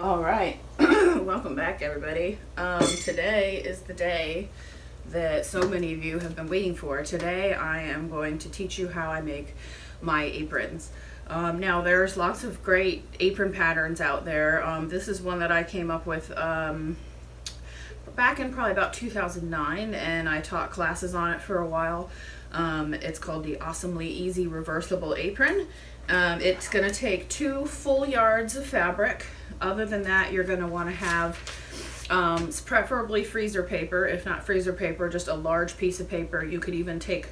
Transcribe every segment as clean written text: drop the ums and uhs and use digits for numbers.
All right, welcome back everybody. Today is the day that so many of you have been waiting for. Today I am going to teach you how I make my aprons. Now there's lots of great apron patterns out there. This is one that I came up with back in probably about 2009, and I taught classes on it for a while. It's called the Awesomely Easy Reversible Apron. It's going to take 2 full yards of fabric. Other than that, you're going to want to have preferably freezer paper. If not freezer paper, just a large piece of paper. You could even take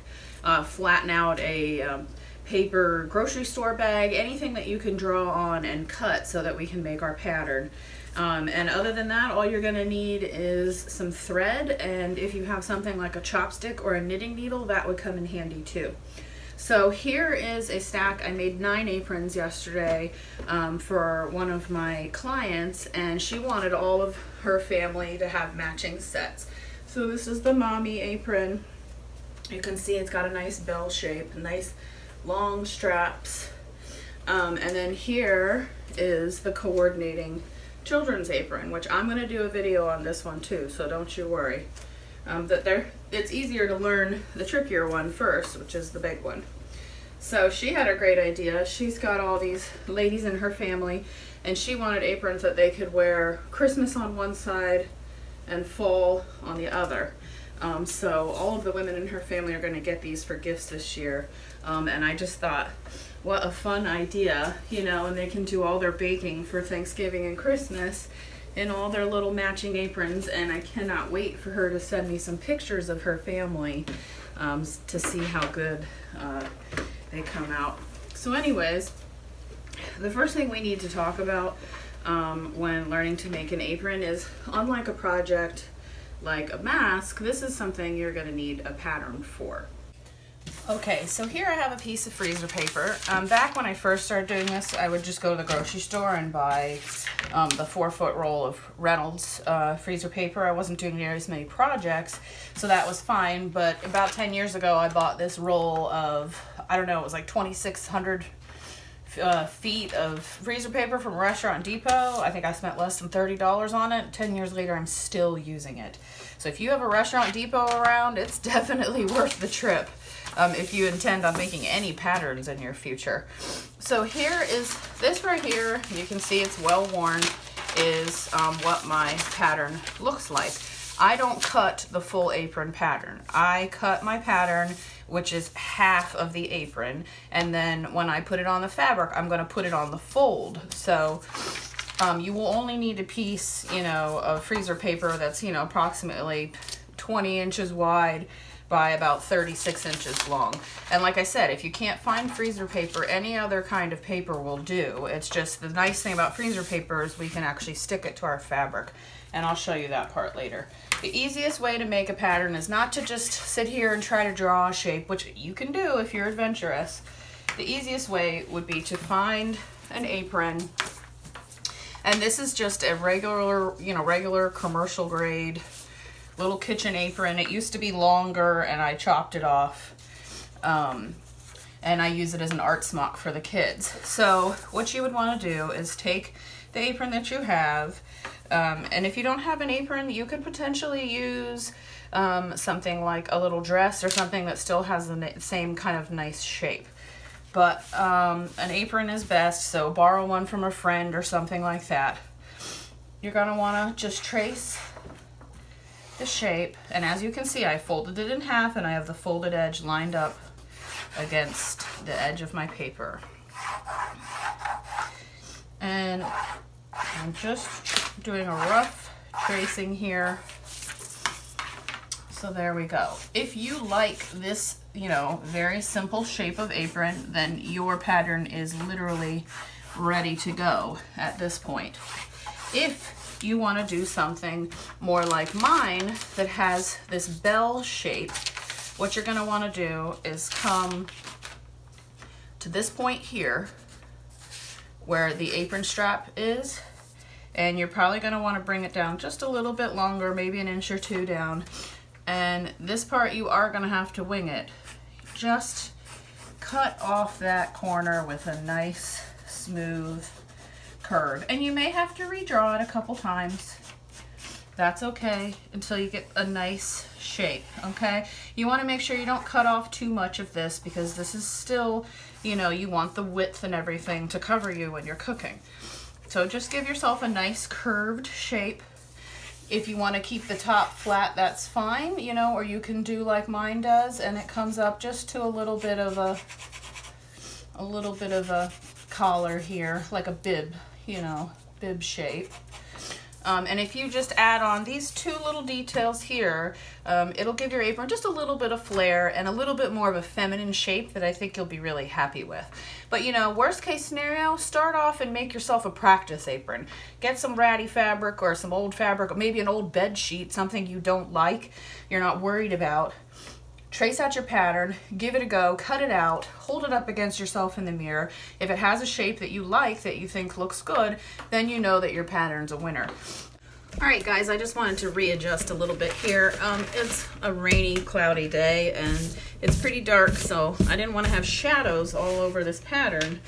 flatten out a paper grocery store bag, anything that you can draw on and cut so that we can make our pattern. And other than that, all you're going to need is some thread, and if you have something like a chopstick or a knitting needle, that would come in handy too. So here is a stack. I made 9 aprons yesterday for one of my clients, and she wanted all of her family to have matching sets. So this is the mommy apron. You can see it's got a nice bell shape, nice long straps. And then here is the coordinating children's apron, which I'm going to do a video on this one too, so don't you worry. It's easier to learn the trickier one first, which is the big one. So she had a great idea. She's got all these ladies in her family, and she wanted aprons that they could wear Christmas on one side and fall on the other. So all of the women in her family are going to get these for gifts this year. And I just thought, what a fun idea, you know, and they can do all their baking for Thanksgiving and Christmas in all their little matching aprons. And I cannot wait for her to send me some pictures of her family to see how good they come out. So anyways, the first thing we need to talk about when learning to make an apron is, unlike a project like a mask, this is something you're going to need a pattern for. Okay, so here I have a piece of freezer paper. Back when I first started doing this, I would just go to the grocery store and buy the 4-foot roll of Reynolds freezer paper. I wasn't doing nearly as many projects, so that was fine. But about 10 years ago, I bought this roll of, I don't know, it was like 2,600 feet of freezer paper from Restaurant Depot. I think I spent less than $30 on it. 10 years later, I'm still using it. So if you have a Restaurant Depot around, it's definitely worth the trip if you intend on making any patterns in your future. So here is this right here. You can see it's well worn, is what my pattern looks like. I don't cut the full apron pattern. I cut my pattern, which is half of the apron, and then when I put it on the fabric, I'm going to put it on the fold. So you will only need a piece, you know, of freezer paper that's, you know, approximately 20 inches wide by about 36 inches long. And like I said, if you can't find freezer paper, any other kind of paper will do. It's just the nice thing about freezer paper is we can actually stick it to our fabric, and I'll show you that part later. The easiest way to make a pattern is not to just sit here and try to draw a shape, which you can do if you're adventurous. The easiest way would be to find an apron, and this is just a regular, you know, regular commercial grade little kitchen apron. It used to be longer, and I chopped it off, and I use it as an art smock for the kids. So what you would want to do is take the apron that you have, and if you don't have an apron, you could potentially use something like a little dress or something that still has the same kind of nice shape. But an apron is best, so borrow one from a friend or something like that. You're going to want to just trace the shape, and as you can see, I folded it in half, and I have the folded edge lined up against the edge of my paper. And I'm just doing a rough tracing here. So there we go. If you like this, you know, very simple shape of apron, then your pattern is literally ready to go at this point. If you want to do something more like mine that has this bell shape, what you're going to want to do is come to this point here where the apron strap is, and you're probably going to want to bring it down just a little bit longer, maybe an inch or two down. And this part you are going to have to wing it. Just cut off that corner with a nice smooth curve. And you may have to redraw it a couple times. That's okay until you get a nice shape, okay? You want to make sure you don't cut off too much of this because this is still, you know, you want the width and everything to cover you when you're cooking. So just give yourself a nice curved shape. If you want to keep the top flat, that's fine, you know, or you can do like mine does and it comes up just to a little bit of a collar here, like a bib, you know, bib shape. And if you just add on these two little details here, it'll give your apron just a little bit of flair and a little bit more of a feminine shape that I think you'll be really happy with. But you know, worst case scenario, start off and make yourself a practice apron. Get some ratty fabric or some old fabric, or maybe an old bed sheet, something you don't like, you're not worried about. Trace out your pattern, give it a go, cut it out, hold it up against yourself in the mirror. If it has a shape that you like, that you think looks good, then you know that your pattern's a winner. All right, guys, I just wanted to readjust a little bit here. It's a rainy, cloudy day, and it's pretty dark, so I didn't want to have shadows all over this pattern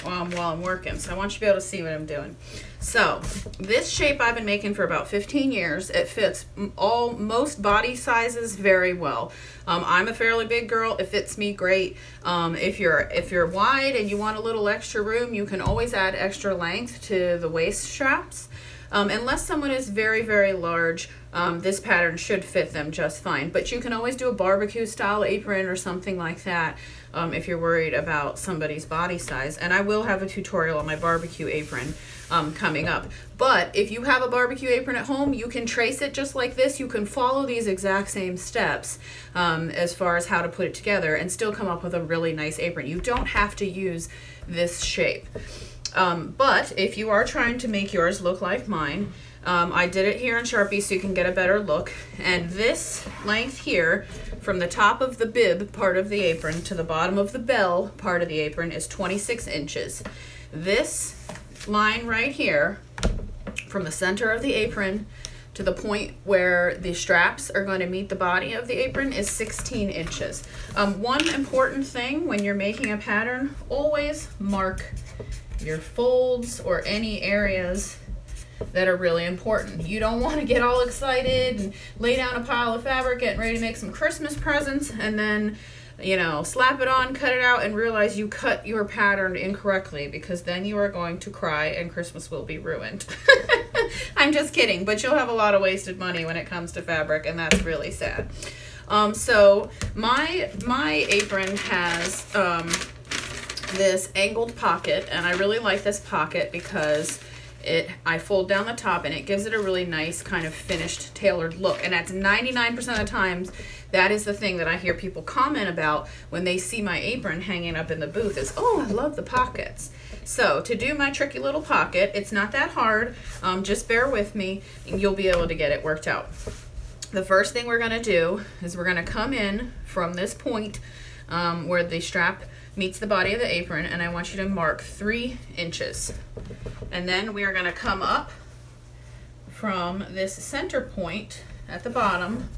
while I'm working. So I want you to be able to see what I'm doing. So this shape I've been making for about 15 years. It fits most body sizes very well. I'm a fairly big girl. It fits me great. If you're wide and you want a little extra room, you can always add extra length to the waist straps. Unless someone is very, very large, this pattern should fit them just fine. But you can always do a barbecue style apron or something like that if you're worried about somebody's body size. And I will have a tutorial on my barbecue apron coming up. But if you have a barbecue apron at home, you can trace it just like this. You can follow these exact same steps as far as how to put it together and still come up with a really nice apron. You don't have to use this shape. But if you are trying to make yours look like mine, I did it here in Sharpie so you can get a better look. And this length here, from the top of the bib part of the apron to the bottom of the bell part of the apron, is 26 inches. This line right here, from the center of the apron to the point where the straps are going to meet the body of the apron, is 16 inches. One important thing when you're making a pattern, always mark your folds or any areas that are really important. You don't want to get all excited and lay down a pile of fabric getting ready to make some Christmas presents and then, you know, slap it on, cut it out, and realize you cut your pattern incorrectly, because then you are going to cry and Christmas will be ruined. I'm just kidding, but you'll have a lot of wasted money when it comes to fabric, and that's really sad. So my apron has this angled pocket, and I really like this pocket because I fold down the top and it gives it a really nice kind of finished, tailored look. And that's 99% of the times, that is the thing that I hear people comment about when they see my apron hanging up in the booth is, oh, I love the pockets. So to do my tricky little pocket, it's not that hard. Just bear with me and you'll be able to get it worked out. The first thing we're gonna do is we're gonna come in from this point where the strap meets the body of the apron, and I want you to mark 3 inches. And then we are going to come up from this center point at the bottom,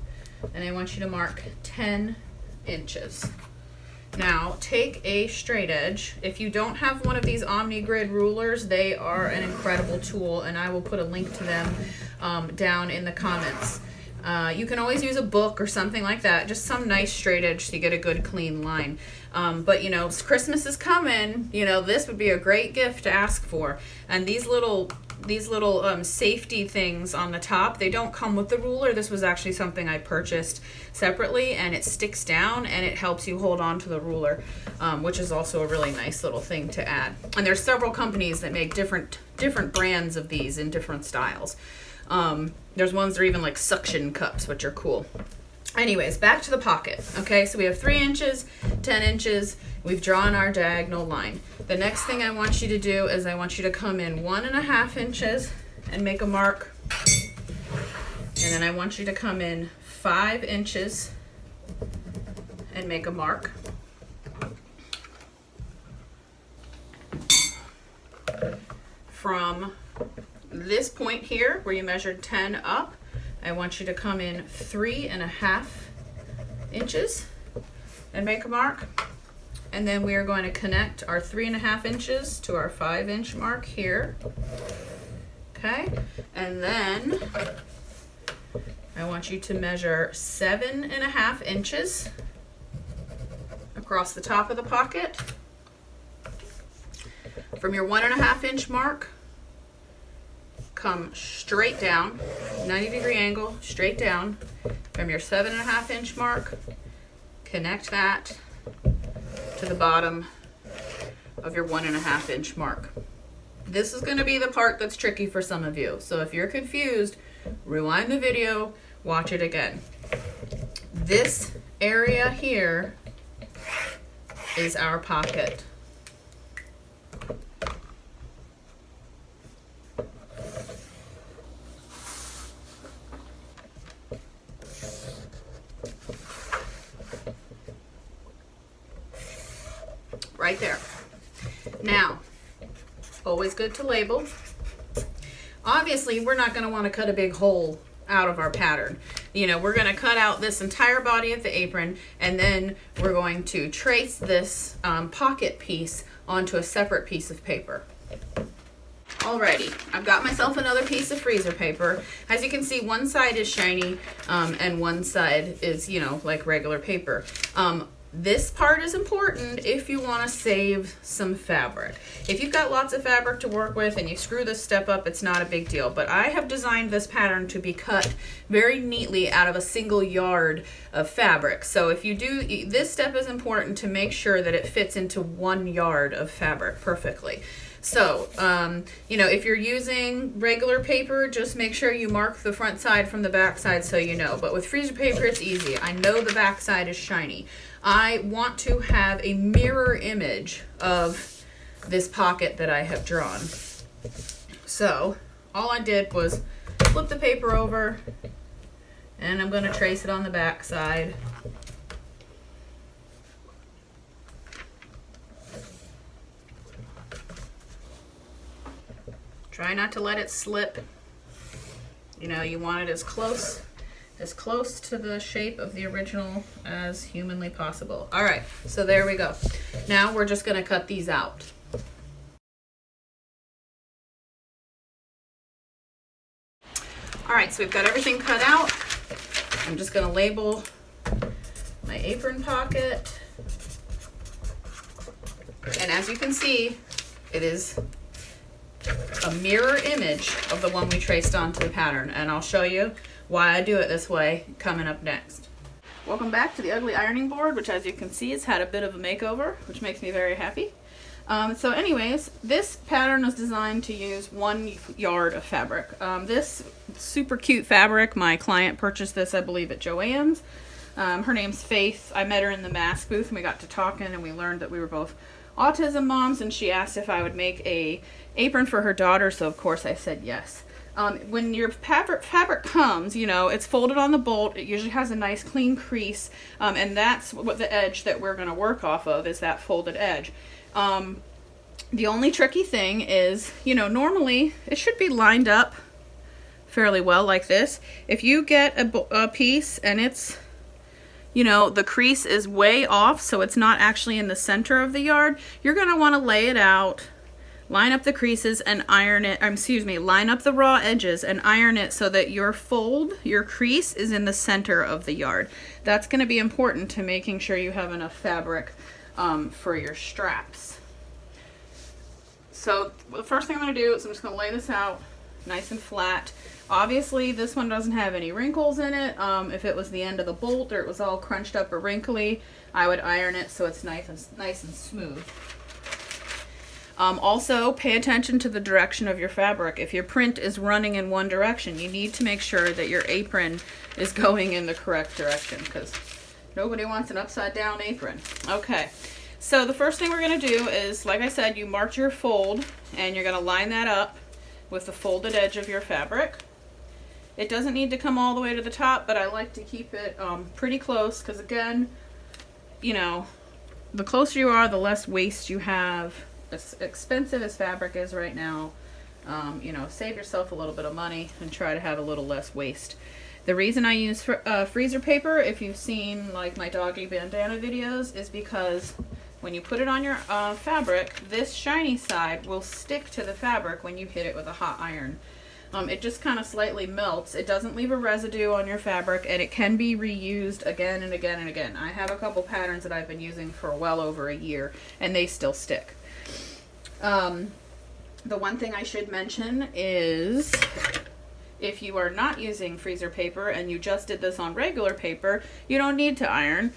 and I want you to mark 10 inches. Now take a straight edge. If you don't have one of these OmniGrid rulers, they are an incredible tool, and I will put a link to them down in the comments. You can always use a book or something like that, just some nice straight edge so you get a good clean line. But you know, Christmas is coming, you know, this would be a great gift to ask for. And these little safety things on the top, they don't come with the ruler. This was actually something I purchased separately, and it sticks down and it helps you hold on to the ruler, which is also a really nice little thing to add. And there's several companies that make different brands of these in different styles. There's ones that are even like suction cups, which are cool. Anyways, back to the pocket. Okay, so we have 3 inches, 10 inches. We've drawn our diagonal line. The next thing I want you to do is I want you to come in 1.5 inches and make a mark. And then I want you to come in 5 inches and make a mark. From this point here where you measured 10 up, I want you to come in 3.5 inches and make a mark. And then we are going to connect our 3.5 inches to our 5-inch mark here. Okay, and then I want you to measure 7.5 inches across the top of the pocket. From your 1.5 inch mark, come straight down, 90-degree angle, straight down. From your 7.5 inch mark, connect that to the bottom of your 1.5 inch mark. This is going to be the part that's tricky for some of you. So if you're confused, rewind the video, watch it again. This area here is our pocket. Right there. Now, always good to label. Obviously, we're not going to want to cut a big hole out of our pattern. You know, we're going to cut out this entire body of the apron, and then we're going to trace this pocket piece onto a separate piece of paper. Alrighty, I've got myself another piece of freezer paper. As you can see, one side is shiny and one side is, you know, like regular paper. This part is important if you want to save some fabric. If you've got lots of fabric to work with and you screw this step up, it's not a big deal. But I have designed this pattern to be cut very neatly out of a single yard of fabric. So if you do, this step is important to make sure that it fits into 1 yard of fabric perfectly. So, you know, if you're using regular paper, just make sure you mark the front side from the back side so you know. But with freezer paper, it's easy. I know the back side is shiny. I want to have a mirror image of this pocket that I have drawn. So, all I did was flip the paper over, and I'm going to trace it on the back side. Try not to let it slip. You know, you want it as close to the shape of the original as humanly possible. All right, so there we go. Now we're just gonna cut these out. All right, so we've got everything cut out. I'm just gonna label my apron pocket. And as you can see, it is a mirror image of the one we traced onto the pattern, and I'll show you why I do it this way coming up next. Welcome back to the ugly ironing board, which as you can see has had a bit of a makeover, which makes me very happy. So anyways, this pattern was designed to use 1 yard of fabric. This super cute fabric, my client purchased this, I believe, at Joann's. Her name's Faith. I met her in the mask booth and we got to talking and we learned that we were both autism moms, and she asked if I would make a apron for her daughter, so of course I said yes. When your fabric comes, you know, it's folded on the bolt. It usually has a nice clean crease, and that's what the edge that we're going to work off of is that folded edge. The only tricky thing is, you know, normally it should be lined up fairly well like this. If you get a piece and it's, you know, the crease is way off, so it's not actually in the center of the yard, you're going to want to lay it out, line up the creases and iron it, line up the raw edges and iron it so that your crease is in the center of the yard. That's going to be important to making sure you have enough fabric for your straps. So the first thing I'm going to do is I'm just going to lay this out nice and flat. Obviously this one doesn't have any wrinkles in it. If it was the end of the bolt or it was all crunched up or wrinkly, I would iron it so it's nice and smooth. Also, pay attention to the direction of your fabric. If your print is running in one direction, you need to make sure that your apron is going in the correct direction, because nobody wants an upside down apron. Okay, so the first thing we're going to do is, like I said, you marked your fold and you're going to line that up with the folded edge of your fabric. It doesn't need to come all the way to the top, but I like to keep it pretty close, because again, you know, the closer you are, the less waste you have. As expensive as fabric is right now, you know, save yourself a little bit of money and try to have a little less waste. The reason I use freezer paper, if you've seen like my doggy bandana videos, is because when you put it on your fabric, this shiny side will stick to the fabric when you hit it with a hot iron. It just kind of slightly melts. It doesn't leave a residue on your fabric, and it can be reused again and again and again. I have a couple patterns that I've been using for well over a year, and they still stick. The one thing I should mention is if you are not using freezer paper and you just did this on regular paper, you don't need to iron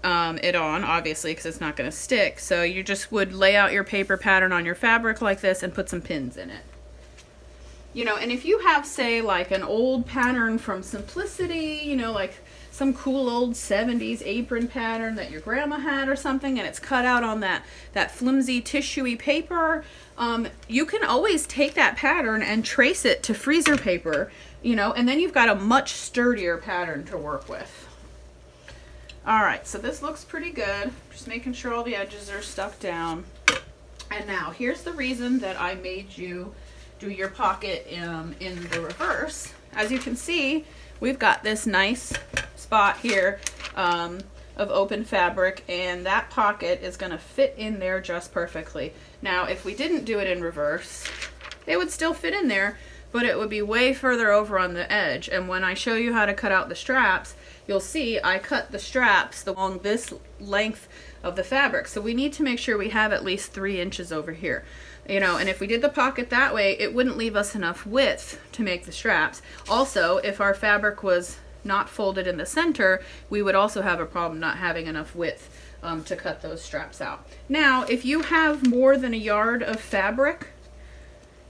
it on, obviously, because it's not going to stick. So you just would lay out your paper pattern on your fabric like this and put some pins in it. You know, and if you have, say, like an old pattern from Simplicity, you know, like some cool old 70s apron pattern that your grandma had or something, and it's cut out on that flimsy tissuey paper, you can always take that pattern and trace it to freezer paper, you know, and then you've got a much sturdier pattern to work with. All right, so this looks pretty good. Just making sure all the edges are stuck down. And now here's the reason that I made you do your pocket in the reverse. As you can see, we've got this nice spot here of open fabric, and that pocket is going to fit in there just perfectly. Now, if we didn't do it in reverse, it would still fit in there, but it would be way further over on the edge. And when I show you how to cut out the straps, you'll see I cut the straps along this length of the fabric. So we need to make sure we have at least 3 inches over here. You know, and if we did the pocket that way, it wouldn't leave us enough width to make the straps. Also, if our fabric was not folded in the center, we would also have a problem not having enough width to cut those straps out. Now, if you have more than a yard of fabric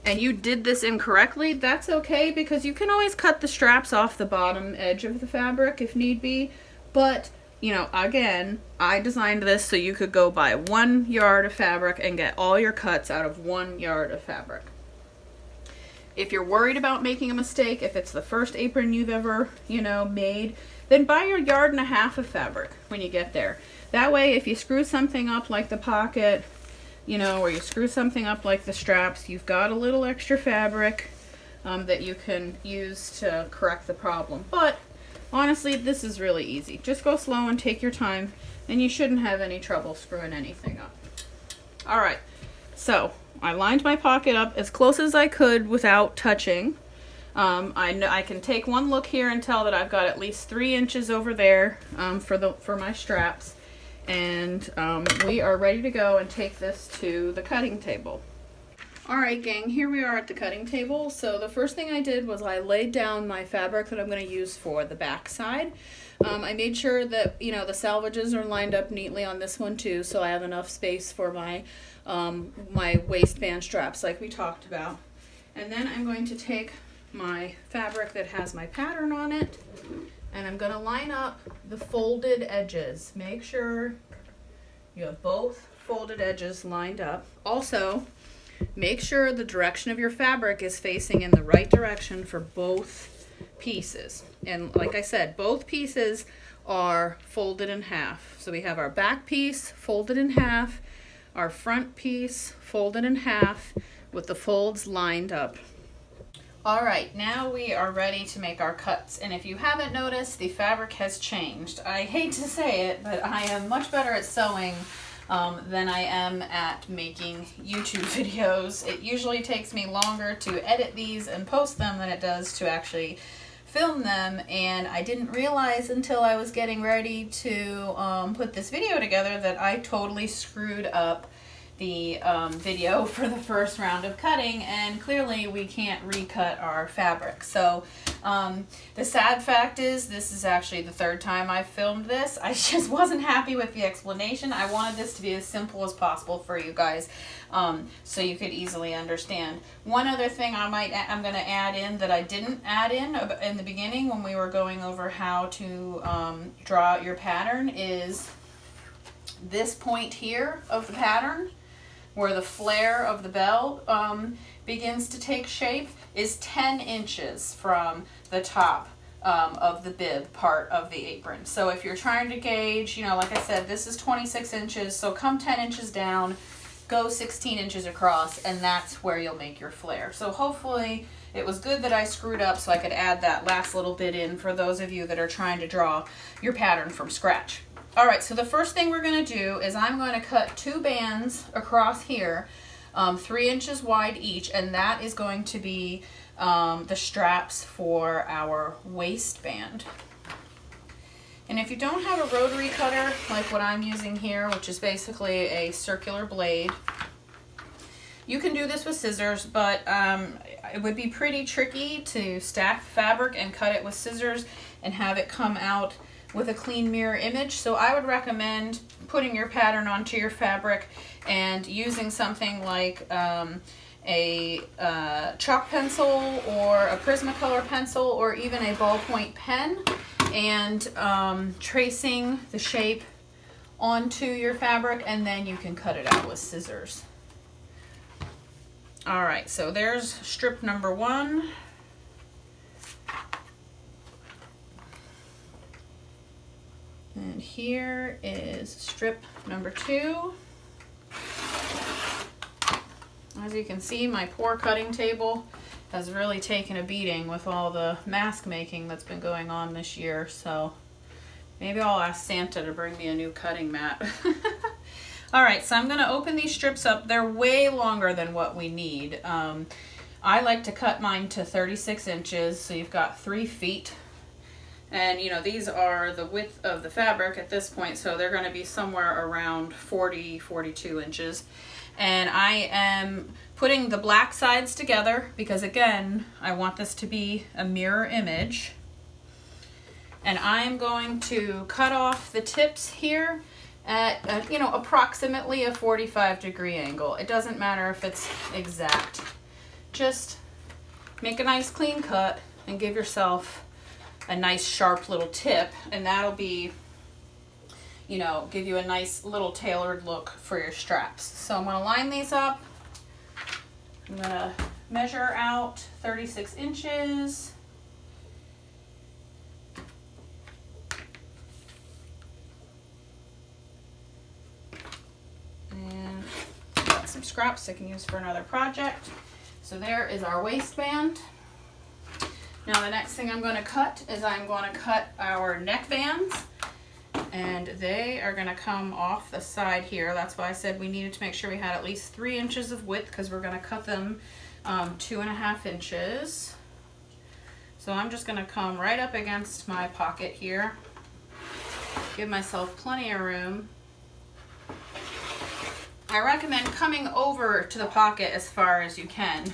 and you did this incorrectly, that's okay, because you can always cut the straps off the bottom edge of the fabric if need be. But, you know, again, I designed this so you could go buy 1 yard of fabric and get all your cuts out of 1 yard of fabric. If you're worried about making a mistake, if it's the first apron you've ever, you know, made, then buy your 1.5 yards of fabric when you get there. That way, if you screw something up like the pocket, you know, or you screw something up like the straps, you've got a little extra fabric that you can use to correct the problem. But honestly, this is really easy. Just go slow and take your time, and you shouldn't have any trouble screwing anything up. All right, so I lined my pocket up as close as I could without touching. I can take one look here and tell that I've got at least 3 inches over there for my straps, and we are ready to go and take this to the cutting table. All right, gang, here we are at the cutting table. So the first thing I did was I laid down my fabric that I'm going to use for the back side. I made sure that, you know, the salvages are lined up neatly on this one too, so I have enough space for my my waistband straps like we talked about. And then I'm going to take my fabric that has my pattern on it, and I'm going to line up the folded edges. Make sure you have both folded edges lined up. Also, make sure the direction of your fabric is facing in the right direction for both pieces. And like I said, both pieces are folded in half. So we have our back piece folded in half, our front piece folded in half with the folds lined up. All right, now we are ready to make our cuts. And if you haven't noticed, the fabric has changed. I hate to say it, but I am much better at sewing than I am at making YouTube videos. It usually takes me longer to edit these and post them than it does to actually film them, and I didn't realize until I was getting ready to put this video together that I totally screwed up the video for the first round of cutting, and clearly we can't recut our fabric. So the sad fact is this is actually the 3rd time I've filmed this. I just wasn't happy with the explanation. I wanted this to be as simple as possible for you guys, so you could easily understand. One other thing I'm going to add in that I didn't add in the beginning when we were going over how to draw out your pattern is this point here of the pattern, where the flare of the bell begins to take shape, is 10 inches from the top of the bib part of the apron. So if you're trying to gauge, you know, like I said, this is 26 inches, so come 10 inches down, go 16 inches across, and that's where you'll make your flare. So hopefully it was good that I screwed up so I could add that last little bit in for those of you that are trying to draw your pattern from scratch. All right, so the first thing we're going to do is I'm going to cut 2 bands across here, 3 inches wide each, and that is going to be the straps for our waistband. And if you don't have a rotary cutter like what I'm using here, which is basically a circular blade, you can do this with scissors, but it would be pretty tricky to stack fabric and cut it with scissors and have it come out with a clean mirror image. So I would recommend putting your pattern onto your fabric and using something like a chalk pencil or a Prismacolor pencil or even a ballpoint pen, and tracing the shape onto your fabric, and then you can cut it out with scissors. All right, so there's strip number 1. And here is strip number 2. As you can see, my poor cutting table has really taken a beating with all the mask making that's been going on this year, so maybe I'll ask Santa to bring me a new cutting mat. All right, so I'm gonna open these strips up. They're way longer than what we need. I like to cut mine to 36 inches, so you've got 3 feet. And you know, these are the width of the fabric at this point, so they're gonna be somewhere around 40, 42 inches. And I am putting the black sides together because, again, I want this to be a mirror image. And I'm going to cut off the tips here at, you know, approximately a 45-degree angle. It doesn't matter if it's exact. Just make a nice clean cut and give yourself a nice sharp little tip, and that'll be, you know, give you a nice little tailored look for your straps. So I'm going to line these up. I'm going to measure out 36 inches. And got some scraps I can use for another project. So there is our waistband. Now the next thing I'm going to cut is I'm going to cut our neck bands. And they are going to come off the side here. That's why I said we needed to make sure we had at least 3 inches of width, because we're going to cut them 2.5 inches. So I'm just going to come right up against my pocket here. Give myself plenty of room. I recommend coming over to the pocket as far as you can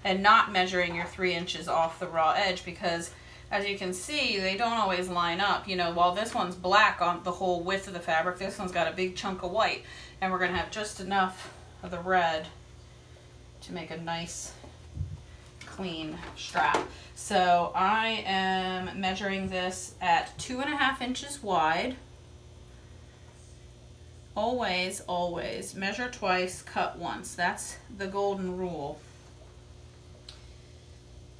and not measuring your 3 inches off the raw edge, because as you can see, they don't always line up. You know, while this one's black on the whole width of the fabric, this one's got a big chunk of white, and we're going to have just enough of the red to make a nice clean strap. So I am measuring this at 2.5 inches wide. Always, always measure twice, cut once. That's the golden rule.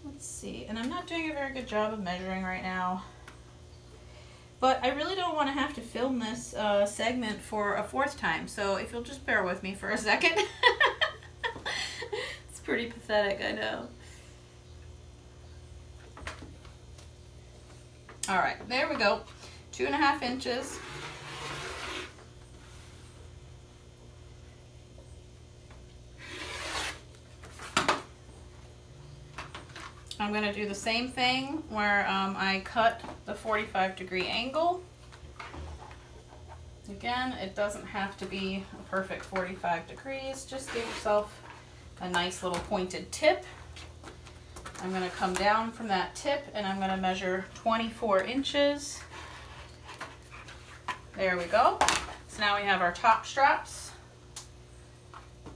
Let's see, and I'm not doing a very good job of measuring right now, but I really don't want to have to film this segment for a 4th time, so if you'll just bear with me for a second. It's pretty pathetic, I know. All right, there we go, 2.5 inches. I'm going to do the same thing where I cut the 45-degree angle. Again, it doesn't have to be a perfect 45 degrees. Just give yourself a nice little pointed tip. I'm going to come down from that tip and I'm going to measure 24 inches. There we go. So now we have our top straps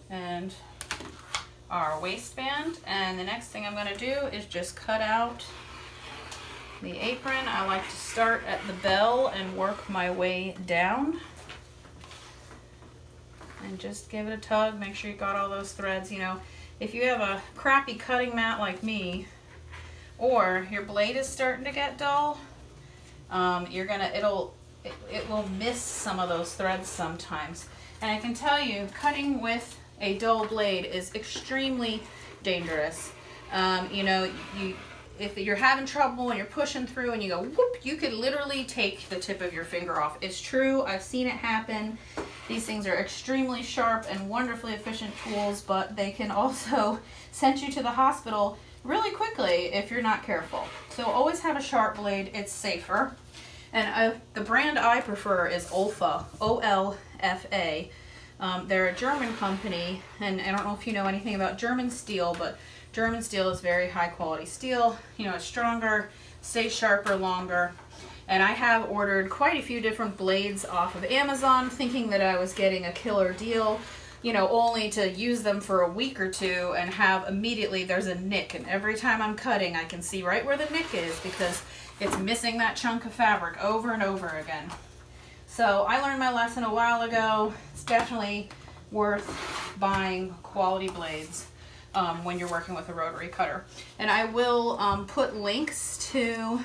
and our waistband, and the next thing I'm going to do is just cut out the apron. I like to start at the bell and work my way down and just give it a tug. Make sure you got all those threads. You know, if you have a crappy cutting mat like me, or your blade is starting to get dull, it will miss some of those threads sometimes. And I can tell you, cutting with a dull blade is extremely dangerous. You know, if you're having trouble and you're pushing through and you go whoop, you could literally take the tip of your finger off. It's true. I've seen it happen. These things are extremely sharp and wonderfully efficient tools, but they can also send you to the hospital really quickly if you're not careful. So always have a sharp blade. It's safer. And the brand I prefer is Olfa, O-L-F-A. They're a German company, and I don't know if you know anything about German steel, but German steel is very high quality steel. You know, it's stronger, stays sharper longer. And I have ordered quite a few different blades off of Amazon, thinking that I was getting a killer deal, you know, only to use them for a week or two and have immediately there's a nick. And every time I'm cutting, I can see right where the nick is because it's missing that chunk of fabric over and over again. So I learned my lesson a while ago. It's definitely worth buying quality blades when you're working with a rotary cutter. And I will put links to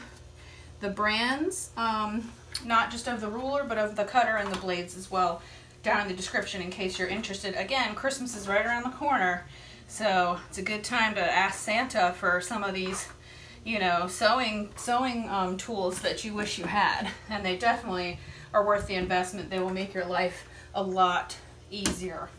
the brands, not just of the ruler, but of the cutter and the blades as well, down in the description in case you're interested. Again, Christmas is right around the corner, so it's a good time to ask Santa for some of these, you know, sewing tools that you wish you had. And they definitely are worth the investment. They will make your life a lot easier.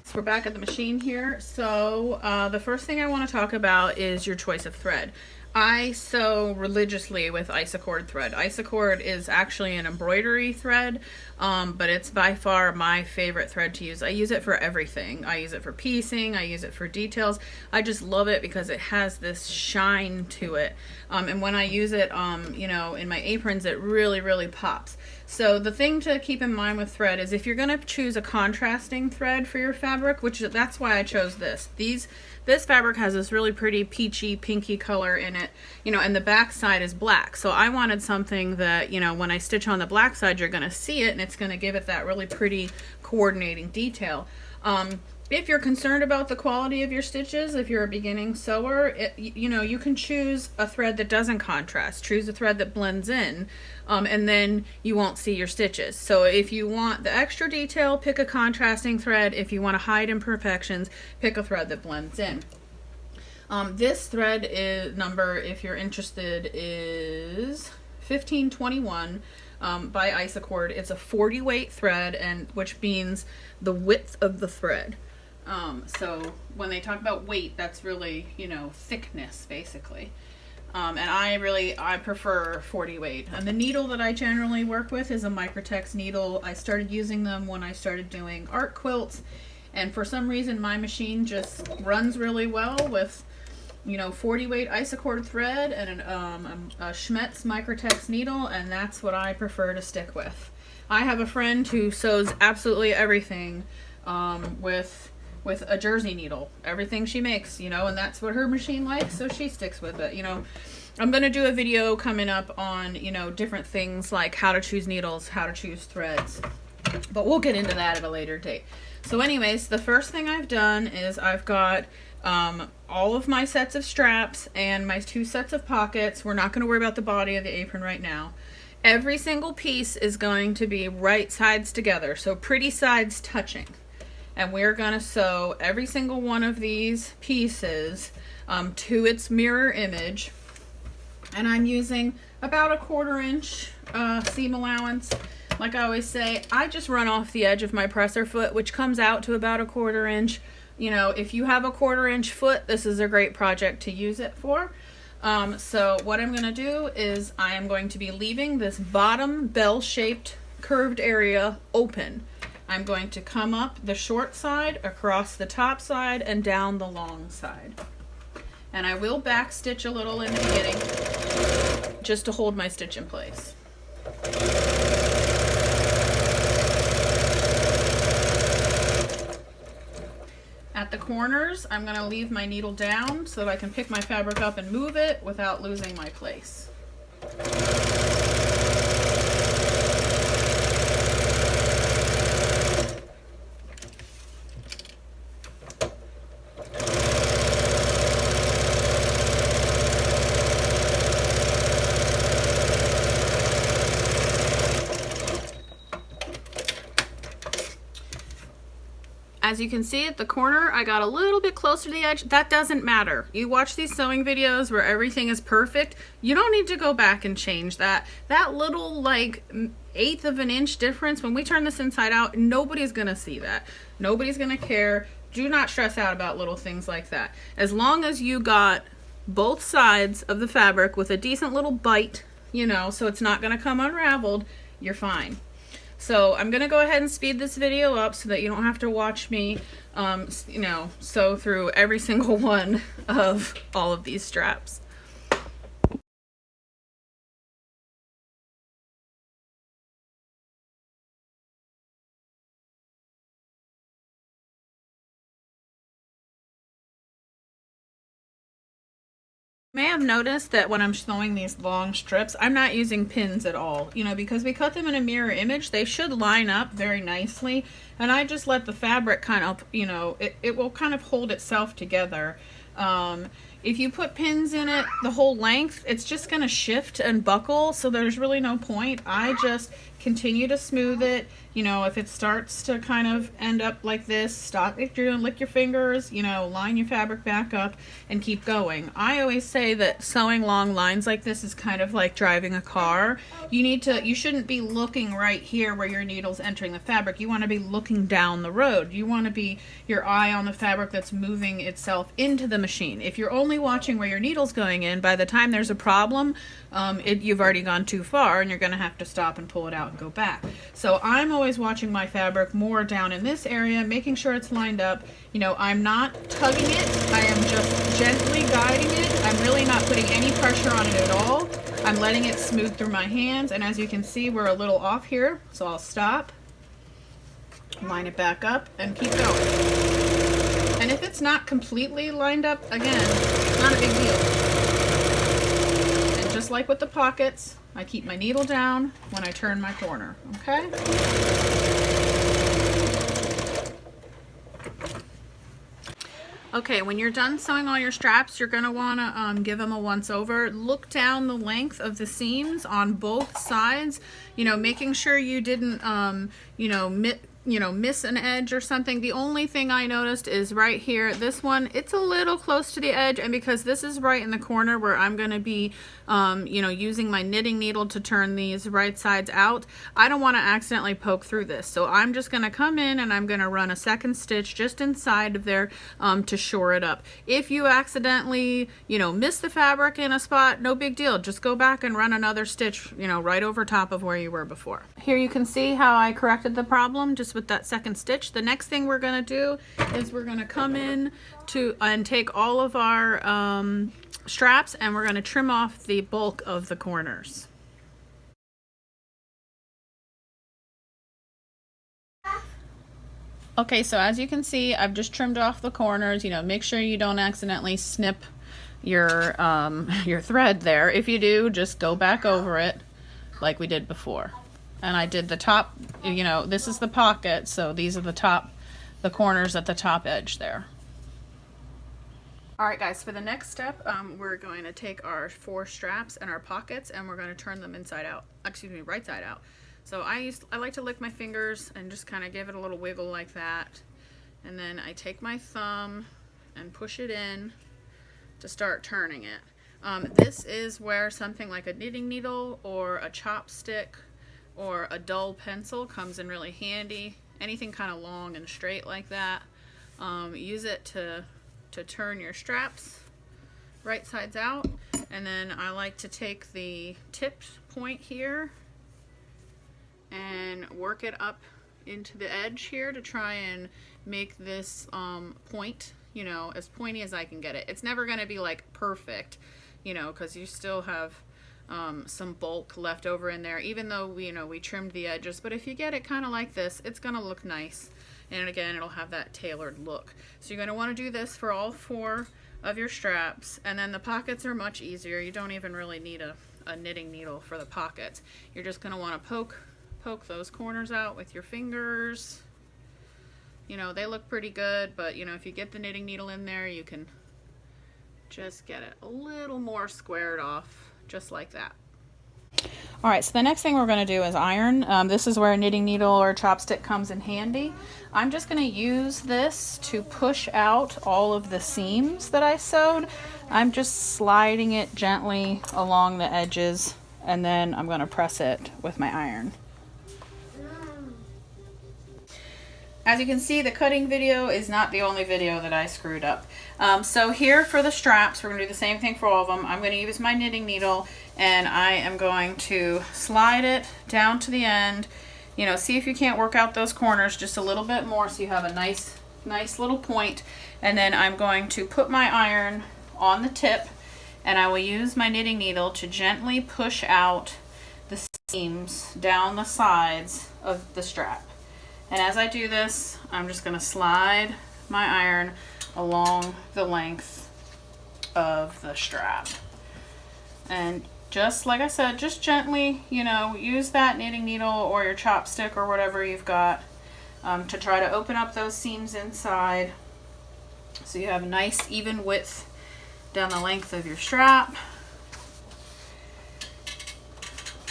So we're back at the machine here. So the first thing I want to talk about is your choice of thread. I sew religiously with Isacord thread. Isacord is actually an embroidery thread, but it's by far my favorite thread to use. I use it for everything. I use it for piecing, I use it for details. I just love it because it has this shine to it. And when I use it, you know, in my aprons, it really, really pops. So the thing to keep in mind with thread is if you're going to choose a contrasting thread for your fabric, which that's why I chose this. This fabric has this really pretty peachy, pinky color in it, you know, and the back side is black. So I wanted something that, you know, when I stitch on the black side, you're going to see it and it's going to give it that really pretty coordinating detail. If you're concerned about the quality of your stitches, if you're a beginning sewer, you know, you can choose a thread that doesn't contrast. Choose a thread that blends in, and then you won't see your stitches. So if you want the extra detail, pick a contrasting thread. If you want to hide imperfections, pick a thread that blends in. This thread number, if you're interested, is 1521 by Isacord. It's a 40 weight thread, and which means the width of the thread. So when they talk about weight, that's really, you know, thickness basically. And I prefer 40 weight. And the needle that I generally work with is a Microtex needle. I started using them when I started doing art quilts, and for some reason my machine just runs really well with, you know, 40 weight Isacord thread and a Schmetz Microtex needle, and that's what I prefer to stick with. I have a friend who sews absolutely everything with a jersey needle, everything she makes, you know, and that's what her machine likes, so she sticks with it, you know. I'm going to do a video coming up on, you know, different things like how to choose needles, how to choose threads, but we'll get into that at a later date. So anyways, the first thing I've done is I've got all of my sets of straps and my 2 sets of pockets. We're not going to worry about the body of the apron right now. Every single piece is going to be right sides together, so pretty sides touching. And we're going to sew every single one of these pieces to its mirror image. And I'm using about a 1/4 inch seam allowance. Like I always say, I just run off the edge of my presser foot, which comes out to about a 1/4 inch. You know, if you have a 1/4 inch foot, this is a great project to use it for. So what I'm going to do is I am going to be leaving this bottom bell-shaped curved area open. I'm going to come up the short side, across the top side, and down the long side. And I will back stitch a little in the beginning just to hold my stitch in place. At the corners, I'm going to leave my needle down so that I can pick my fabric up and move it without losing my place. as you can see at the corner, I got a little bit closer to the edge. That doesn't matter. You watch these sewing videos where everything is perfect. You don't need to go back and change that. That little like 1/8 of an inch difference, when we turn this inside out, nobody's gonna see that. Nobody's gonna care. Do not stress out about little things like that. As long as you got both sides of the fabric with a decent little bite, you know, so it's not gonna come unraveled, you're fine. So I'm gonna go ahead and speed this video up so that you don't have to watch me, you know, sew through every single one of all of these straps. You may have noticed that when I'm sewing these long strips, I'm not using pins at all, you know, because we cut them in a mirror image. They should line up very nicely, and I just let the fabric kind of, you know, it will kind of hold itself together. If you put pins in it the whole length, it's just going to shift and buckle, so there's really no point. I just continue to smooth it. You know, if it starts to kind of end up like this, stop it, lick your fingers, you know, line your fabric back up and keep going. I always say that sewing long lines like this is kind of like driving a car. You shouldn't be looking right here where your needle's entering the fabric. You want to be looking down the road. You want to be your eye on the fabric that's moving itself into the machine. If you're only watching where your needle's going in, by the time there's a problem, you've already gone too far and you're going to have to stop and pull it out and go back. So I'm always watching my fabric more down in this area, making sure it's lined up. You know, I'm not tugging it. I am just gently guiding it. I'm really not putting any pressure on it at all. I'm letting it smooth through my hands, and as you can see, we're a little off here, so I'll stop, line it back up, and keep going. And if it's not completely lined up, again, it's not a big deal. And just like with the pockets, I keep my needle down when I turn my corner, okay? Okay, when you're done sewing all your straps, you're gonna wanna give them a once over. Look down the length of the seams on both sides, you know, making sure you didn't, miss an edge or something. The only thing I noticed is right here, this one, it's a little close to the edge, and because this is right in the corner where I'm going to be using my knitting needle to turn these right sides out, I don't want to accidentally poke through this. So I'm just going to come in and I'm going to run a second stitch just inside of there to shore it up. If you accidentally, miss the fabric in a spot, no big deal. Just go back and run another stitch, right over top of where you were before. Here you can see how I corrected the problem just with that second stitch. The next thing we're going to do is we're going to come in and take all of our straps, and we're going to trim off the bulk of the corners. Okay, so as you can see, I've just trimmed off the corners. Make sure you don't accidentally snip your thread there. If you do, just go back over it like we did before. And I did the top, this is the pocket, so these are the corners at the top edge there. All right, guys, for the next step, we're going to take our 4 straps and our pockets, and we're going to turn them right side out. So I like to lick my fingers and just kind of give it a little wiggle like that. And then I take my thumb and push it in to start turning it. This is where something like a knitting needle or a chopstick or a dull pencil comes in really handy. Anything kind of long and straight like that. Use it to turn your straps right sides out. And then I like to take the tipped point here and work it up into the edge here to try and make this point, as pointy as I can get it. It's never going to be like perfect, because you still have some bulk left over in there, even though we trimmed the edges. But if you get it kind of like this, it's going to look nice, and again, it'll have that tailored look. So you're going to want to do this for all 4 of your straps, and then the pockets are much easier. You don't even really need a knitting needle for the pockets. You're just going to want to poke those corners out with your fingers. They look pretty good, but if you get the knitting needle in there, you can just get it a little more squared off, just like that. All right, so the next thing we're going to do is iron. This is where a knitting needle or a chopstick comes in handy. I'm just going to use this to push out all of the seams that I sewed. I'm just sliding it gently along the edges, and then I'm going to press it with my iron. As you can see, the cutting video is not the only video that I screwed up. So here for the straps, we're going to do the same thing for all of them. I'm going to use my knitting needle, and I am going to slide it down to the end. You know, see if you can't work out those corners just a little bit more so you have a nice little point. And then I'm going to put my iron on the tip, and I will use my knitting needle to gently push out the seams down the sides of the strap. And as I do this, I'm just going to slide my iron along the length of the strap. And just like I said, just gently, you know, use that knitting needle or your chopstick or whatever you've got to try to open up those seams inside so you have a nice even width down the length of your strap.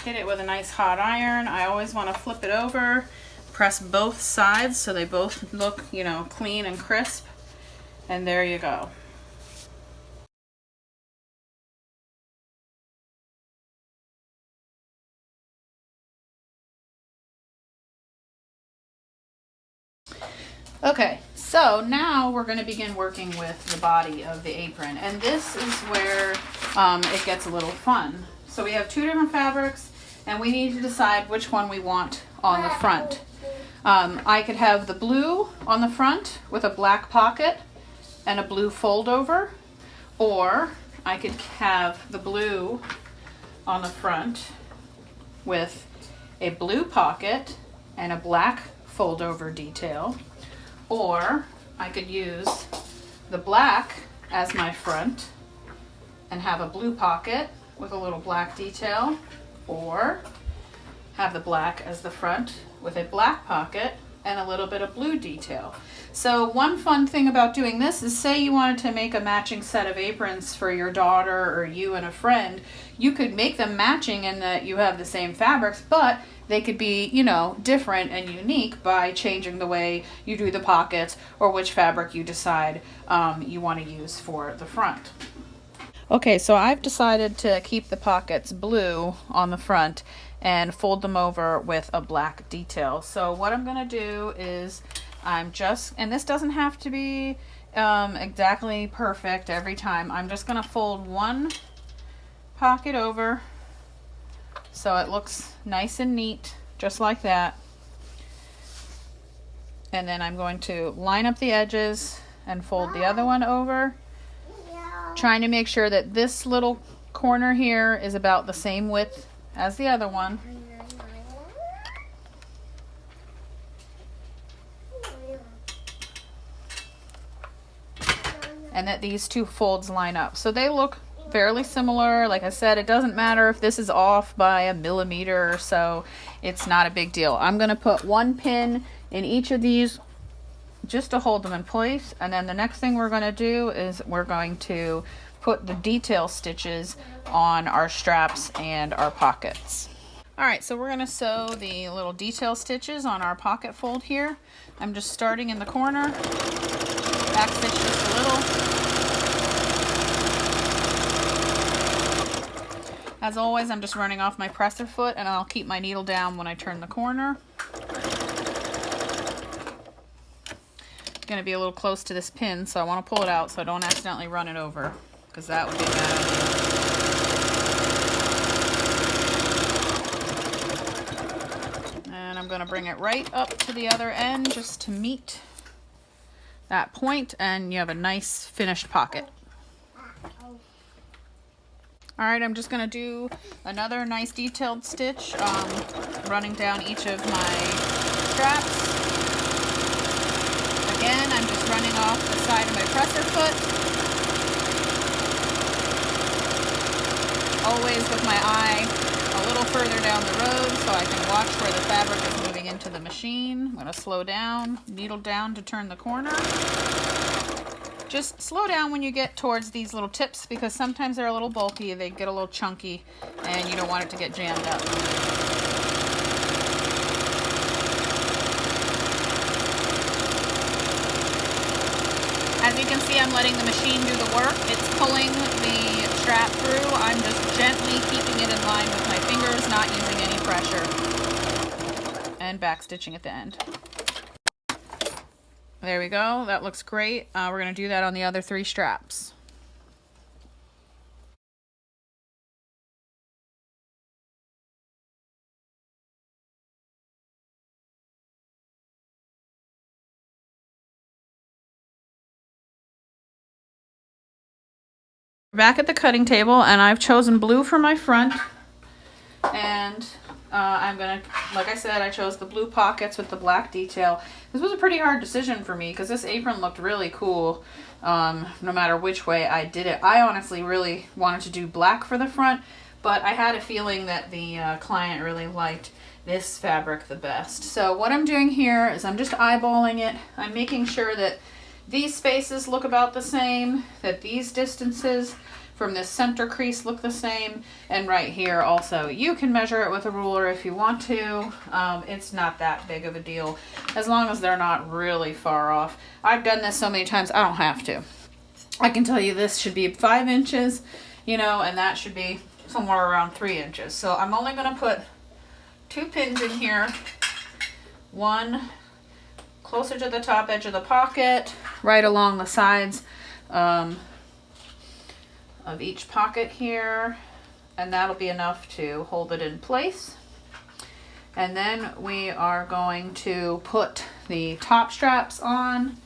Hit it with a nice hot iron. I always want to flip it over. Press both sides so they both look, you know, clean and crisp. And there you go. Okay, so now we're going to begin working with the body of the apron. And this is where it gets a little fun. So we have two different fabrics, and we need to decide which one we want on the front. I could have the blue on the front with a black pocket and a blue fold over, or I could have the blue on the front with a blue pocket and a black fold over detail, or I could use the black as my front and have a blue pocket with a little black detail, or have the black as the front with a black pocket and a little bit of blue detail. So one fun thing about doing this is, say you wanted to make a matching set of aprons for your daughter or you and a friend, you could make them matching in that you have the same fabrics, but they could be, you know, different and unique by changing the way you do the pockets or which fabric you decide you want to use for the front. Okay, so I've decided to keep the pockets blue on the front and fold them over with a black detail. So what I'm gonna do is and this doesn't have to be exactly perfect every time. I'm just gonna fold one pocket over so it looks nice and neat, just like that. And then I'm going to line up the edges and fold the other one over, trying to make sure that this little corner here is about the same width as the other one. And that these two folds line up. So they look fairly similar. Like I said, it doesn't matter if this is off by a millimeter or so. It's not a big deal. I'm going to put one pin in each of these just to hold them in place. And then the next thing we're going to do is we're going to put the detail stitches on our straps and our pockets. All right, so we're going to sew the little detail stitches on our pocket fold here. I'm just starting in the corner, back stitch just a little. As always, I'm just running off my presser foot, and I'll keep my needle down when I turn the corner. Going to be a little close to this pin, so I want to pull it out so I don't accidentally run it over, because that would be a bad idea. And I'm going to bring it right up to the other end just to meet that point, and you have a nice finished pocket. All right, I'm just going to do another nice detailed stitch running down each of my straps. Again, I'm just running off the side of my presser foot. Always with my eye a little further down the road so I can watch where the fabric is moving into the machine. I'm going to slow down, needle down to turn the corner. Just slow down when you get towards these little tips because sometimes they're a little bulky, they get a little chunky, and you don't want it to get jammed up. As you can see, I'm letting the machine do the work. It's pulling the strap through. I'm just gently keeping it in line with my fingers, not using any pressure. And back stitching at the end. There we go. That looks great. We're going to do that on the other 3 straps. Back at the cutting table, and I've chosen blue for my front, and I'm gonna, like I said, I chose the blue pockets with the black detail. This was a pretty hard decision for me because this apron looked really cool no matter which way I did it. I honestly really wanted to do black for the front, but I had a feeling that the client really liked this fabric the best. So what I'm doing here is I'm just eyeballing it. I'm making sure that these spaces look about the same, that these distances from this center crease look the same, and right here also. You can measure it with a ruler if you want to. It's not that big of a deal as long as they're not really far off. I've done this so many times I don't have to. I can tell you this should be 5 inches, you know, and that should be somewhere around 3 inches. So I'm only going to put 2 pins in here, one closer to the top edge of the pocket, right along the sides of each pocket here, and that'll be enough to hold it in place. And then we are going to put the top straps on,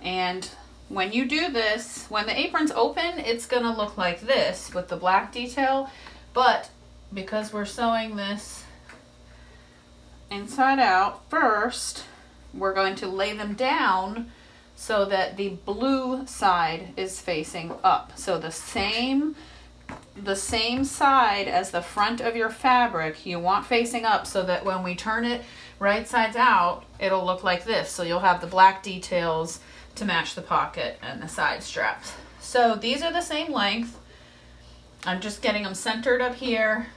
and when you do this, when the apron's open, it's gonna look like this with the black detail, but because we're sewing this inside out first, we're going to lay them down so that the blue side is facing up. So the same side as the front of your fabric you want facing up, so that when we turn it right sides out, it'll look like this. So you'll have the black details to match the pocket and the side straps. So these are the same length. I'm just getting them centered up here,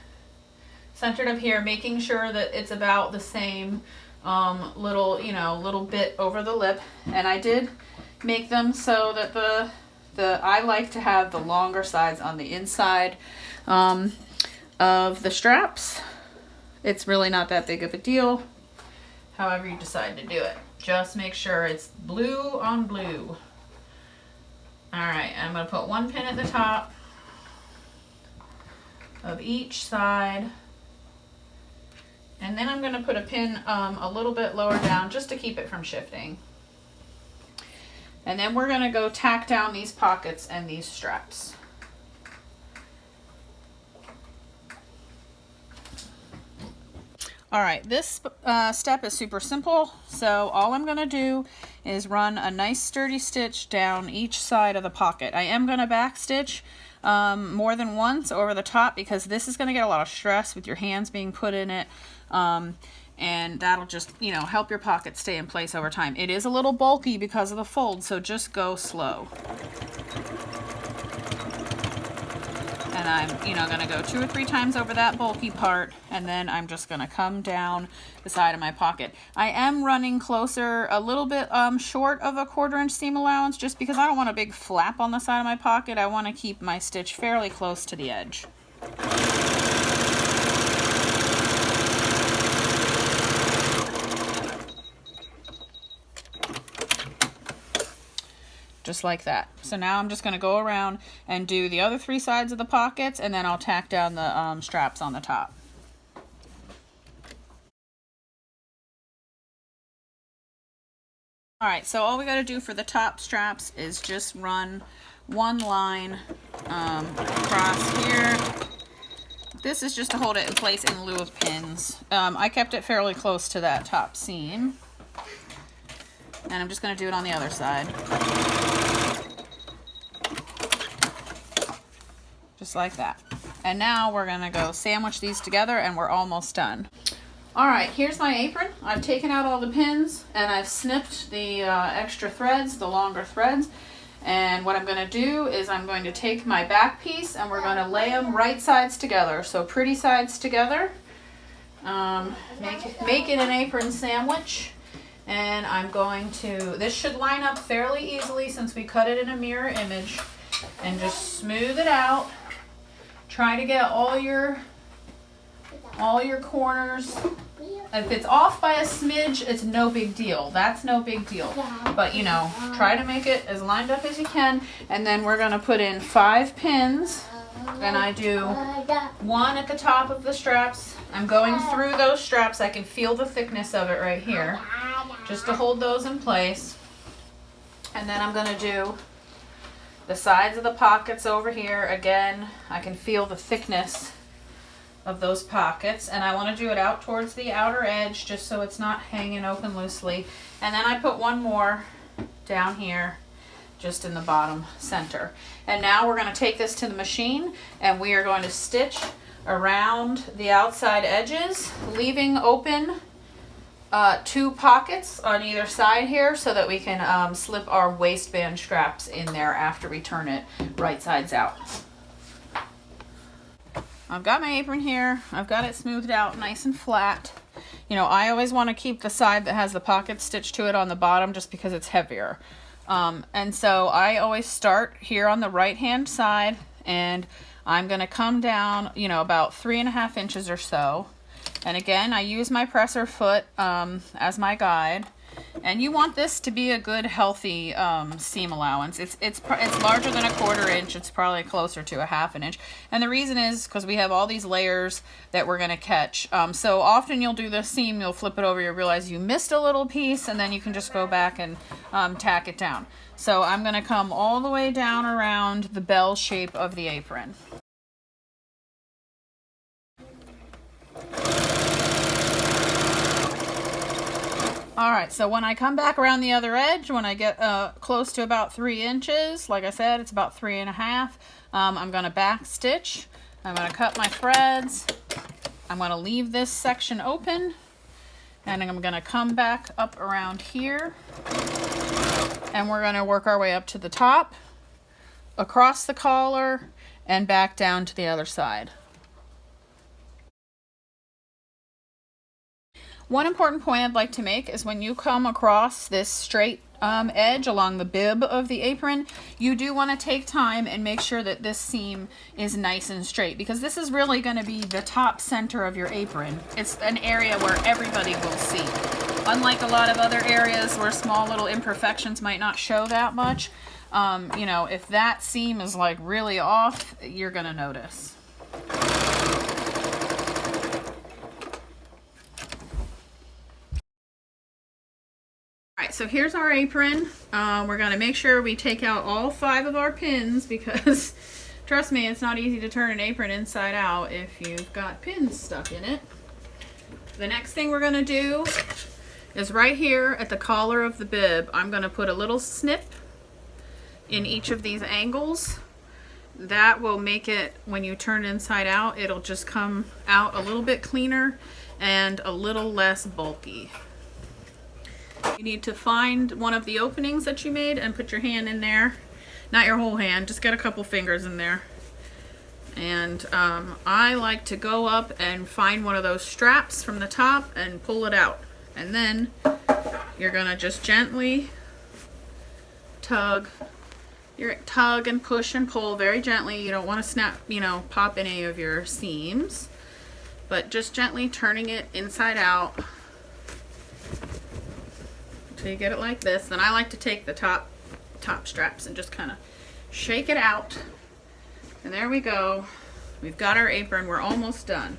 making sure that it's about the same little bit over the lip. And I did make them so that I like to have the longer sides on the inside of the straps. It's really not that big of a deal, however you decide to do it. Just make sure it's blue on blue. Alright, I'm going to put 1 pin at the top of each side. And then I'm going to put a pin a little bit lower down just to keep it from shifting. And then we're going to go tack down these pockets and these straps. All right, this step is super simple. So all I'm going to do is run a nice sturdy stitch down each side of the pocket. I am going to back stitch more than once over the top because this is going to get a lot of stress with your hands being put in it. And that'll just, help your pocket stay in place over time. It is a little bulky because of the fold, so just go slow. And I'm, going to go 2 or 3 times over that bulky part, and then I'm just going to come down the side of my pocket. I am running closer, a little bit short of a 1/4 inch seam allowance, just because I don't want a big flap on the side of my pocket. I want to keep my stitch fairly close to the edge. Just like that. So now I'm just going to go around and do the other 3 sides of the pockets, and then I'll tack down the straps on the top. Alright, so all we got to do for the top straps is just run 1 line across here. This is just to hold it in place in lieu of pins. I kept it fairly close to that top seam. And I'm just going to do it on the other side. Just like that. And now we're going to go sandwich these together and we're almost done. Alright, here's my apron. I've taken out all the pins and I've snipped the extra threads, the longer threads. And what I'm going to do is I'm going to take my back piece and we're going to lay them right sides together. So pretty sides together. Make it an apron sandwich. And I'm going to, this should line up fairly easily since we cut it in a mirror image. And just smooth it out. Try to get all your corners. If it's off by a smidge, it's no big deal. That's no big deal. But you know, try to make it as lined up as you can. And then we're gonna put in 5 pins. And I do 1 at the top of the straps. I'm going through those straps. I can feel the thickness of it right here. Just to hold those in place. And then I'm gonna do the sides of the pockets over here. Again, I can feel the thickness of those pockets, and I want to do it out towards the outer edge just so it's not hanging open loosely. And then I put 1 more down here just in the bottom center. And now we're going to take this to the machine and we are going to stitch around the outside edges, leaving open 2 pockets on either side here so that we can slip our waistband straps in there after we turn it right sides out. I've got my apron here. I've got it smoothed out nice and flat. You know, I always want to keep the side that has the pocket stitched to it on the bottom just because it's heavier. And so I always start here on the right hand side and I'm going to come down, you know, about 3.5 inches or so. And again, I use my presser foot as my guide. And you want this to be a good, healthy seam allowance. It's larger than 1/4 inch. It's probably closer to 1/2 inch. And the reason is because we have all these layers that we're going to catch. So often you'll do this seam, you'll flip it over, you'll realize you missed a little piece, and then you can just go back and tack it down. So I'm going to come all the way down around the bell shape of the apron. Alright, so when I come back around the other edge, when I get close to about 3 inches, like I said, it's about 3.5, I'm going to back stitch. I'm going to cut my threads. I'm going to leave this section open. And I'm going to come back up around here. And we're going to work our way up to the top, across the collar, and back down to the other side. One important point I'd like to make is when you come across this straight edge along the bib of the apron, you do want to take time and make sure that this seam is nice and straight, because this is really going to be the top center of your apron. It's an area where everybody will see. Unlike a lot of other areas where small little imperfections might not show that much, you know, if that seam is like really off, you're going to notice. Alright, so here's our apron. We're going to make sure we take out all 5 of our pins because, trust me, it's not easy to turn an apron inside out if you've got pins stuck in it. The next thing we're going to do is right here at the collar of the bib, I'm going to put a little snip in each of these angles. That will make it, when you turn it inside out, it'll just come out a little bit cleaner and a little less bulky. You need to find one of the openings that you made and put your hand in there. Not your whole hand, just get a couple fingers in there. And I like to go up and find one of those straps from the top and pull it out. And then you're gonna just gently tug. You're tug and push and pull very gently. You don't want to snap, you know, pop any of your seams, but just gently turning it inside out. So you get it like this. Then I like to take the top straps and just kind of shake it out. And there we go. We've got our apron. We're almost done.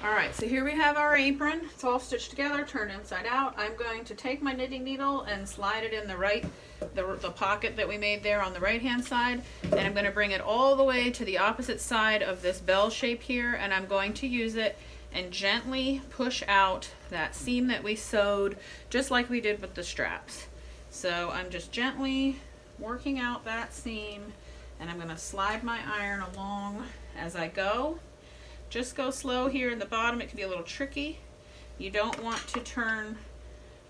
Alright, so here we have our apron. It's all stitched together, turned inside out. I'm going to take my knitting needle and slide it in the pocket that we made there on the right hand side. And I'm going to bring it all the way to the opposite side of this bell shape here. And I'm going to use it and gently push out that seam that we sewed, just like we did with the straps. So I'm just gently working out that seam, and I'm going to slide my iron along as I go. Just go slow here in the bottom. It can be a little tricky. You don't want to turn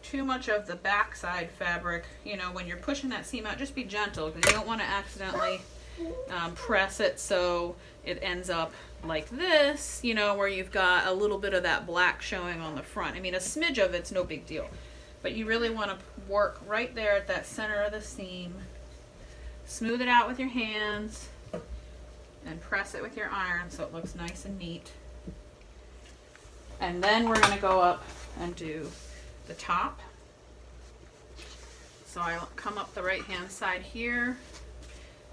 too much of the backside fabric. You know, when you're pushing that seam out, just be gentle, because you don't want to accidentally press it so it ends up like this, you know, where you've got a little bit of that black showing on the front. I mean, a smidge of it's no big deal, but you really want to work right there at that center of the seam. Smooth it out with your hands and press it with your iron so it looks nice and neat. And then we're going to go up and do the top. So I'll come up the right hand side here,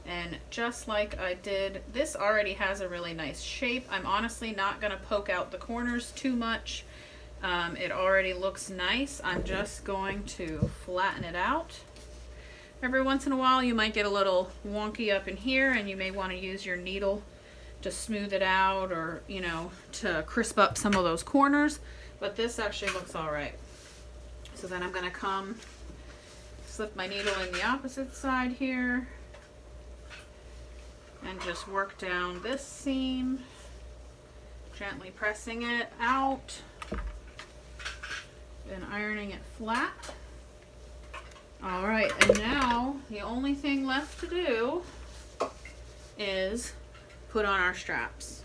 and just like I did, this already has a really nice shape. I'm honestly not going to poke out the corners too much. It already looks nice. I'm just going to flatten it out. Every once in a while you might get a little wonky up in here, and you may want to use your needle to smooth it out, or, you know, to crisp up some of those corners, but this actually looks all right. So then I'm going to come slip my needle in the opposite side here and just work down this seam, gently pressing it out and ironing it flat. All right, and now the only thing left to do is put on our straps.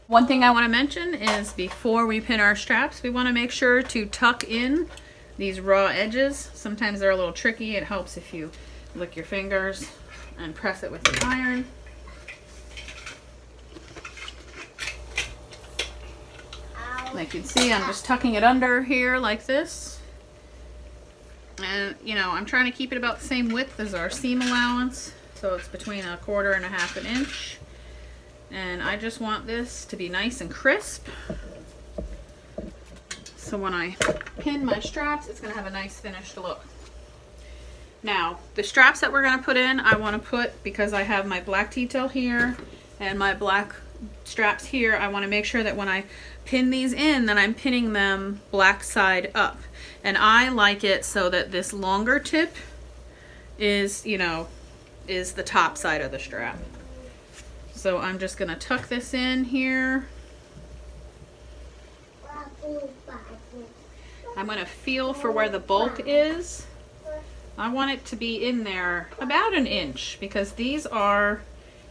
One thing I want to mention is before we pin our straps, we want to make sure to tuck in these raw edges. Sometimes they're a little tricky. It helps if you lick your fingers and press it with the iron. Like you can see, I'm just tucking it under here like this. And, you know, I'm trying to keep it about the same width as our seam allowance. So it's between 1/4 and 1/2 inch. And I just want this to be nice and crisp. So when I pin my straps, it's going to have a nice finished look. Now, the straps that we're going to put in, I want to put, because I have my black detail here and my black straps here, I want to make sure that when I pin these in, that I'm pinning them black side up. And I like it so that this longer tip is, you know, is the top side of the strap. So I'm just going to tuck this in here. I'm going to feel for where the bulk is. I want it to be in there about 1 inch, because these are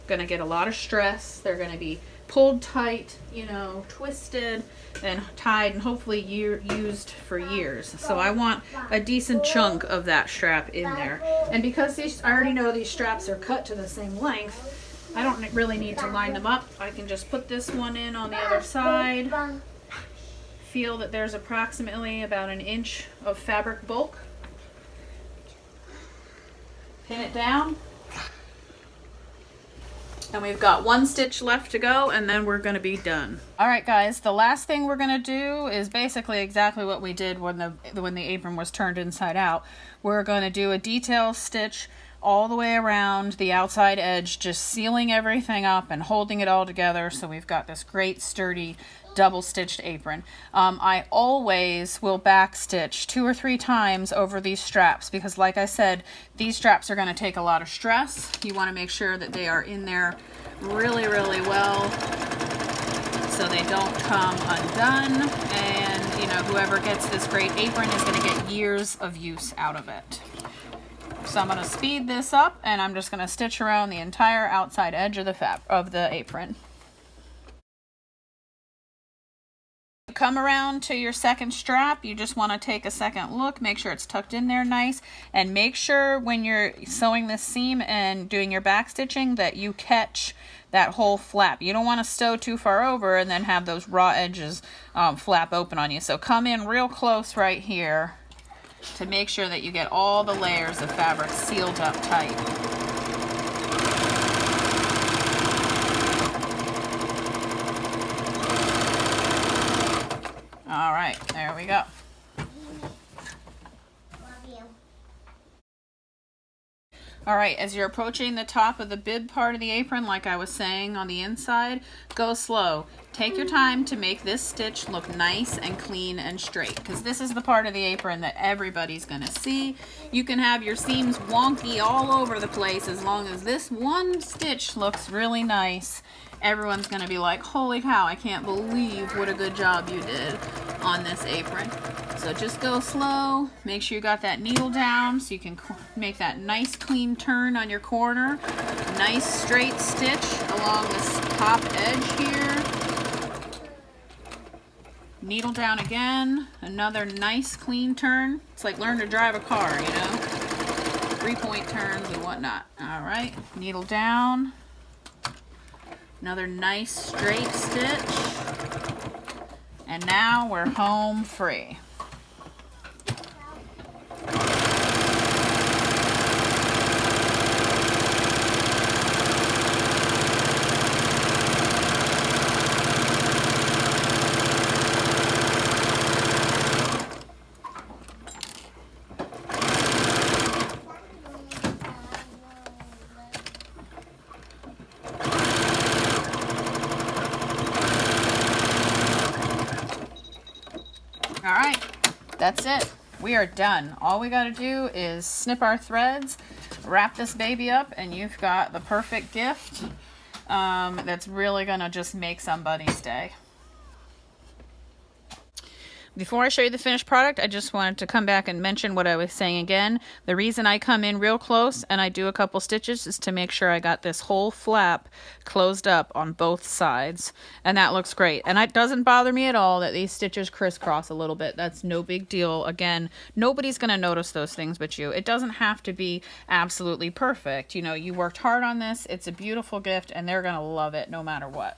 going to get a lot of stress. They're going to be pulled tight, you know, twisted and tied, and hopefully used for years. So I want a decent chunk of that strap in there. And because I already know these straps are cut to the same length, I don't really need to line them up. I can just put this one in on the other side. Feel that there's approximately about 1 inch of fabric bulk. Pin it down. And we've got 1 stitch left to go, and then we're going to be done. All right, guys, the last thing we're going to do is basically exactly what we did when the apron was turned inside out. We're going to do a detail stitch all the way around the outside edge, just sealing everything up and holding it all together, so we've got this great sturdy double stitched apron. I always will back stitch 2 or 3 times over these straps, because like I said, these straps are going to take a lot of stress. You want to make sure that they are in there really, really well so they don't come undone, and, you know, whoever gets this great apron is going to get years of use out of it. So I'm going to speed this up, and I'm just going to stitch around the entire outside edge of the apron. Come around to your second strap, you just want to take a second look, make sure it's tucked in there nice, and make sure when you're sewing this seam and doing your back stitching that you catch that whole flap. You don't want to sew too far over and then have those raw edges flap open on you. So come in real close right here to make sure that you get all the layers of fabric sealed up tight. All right, there we go. All right, as you're approaching the top of the bib part of the apron, like I was saying on the inside, go slow. Take your time to make this stitch look nice and clean and straight, because this is the part of the apron that everybody's gonna see. You can have your seams wonky all over the place, as long as this one stitch looks really nice. Everyone's gonna be like, holy cow, I can't believe what a good job you did. on this apron. So just go slow. Make sure you got that needle down so you can make that nice clean turn on your corner. Nice straight stitch along this top edge here. Needle down again. Another nice clean turn. It's like learn to drive a car, you know? 3-point turns and whatnot. All right, needle down. Another nice straight stitch. And now we're home free. All right, that's it. We are done. All we got to do is snip our threads, wrap this baby up, and you've got the perfect gift that's really going to just make somebody's day. Before I show you the finished product, I just wanted to come back and mention what I was saying again. The reason I come in real close and I do a couple stitches is to make sure I got this whole flap closed up on both sides. And that looks great. And it doesn't bother me at all that these stitches crisscross a little bit. That's no big deal. Again, nobody's going to notice those things but you. It doesn't have to be absolutely perfect. You know, you worked hard on this. It's a beautiful gift and they're going to love it no matter what.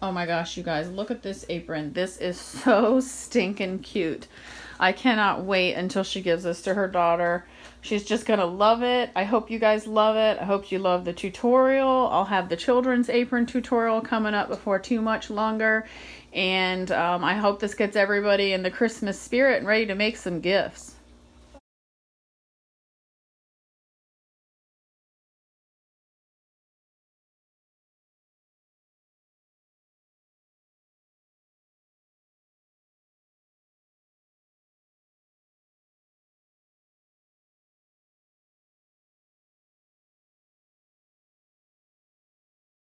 Oh my gosh, you guys, look at this apron. This is so stinking cute. I cannot wait until she gives this to her daughter. She's just gonna love it. I hope you guys love it. I hope you love the tutorial. I'll have the children's apron tutorial coming up before too much longer. And I hope this gets everybody in the Christmas spirit and ready to make some gifts.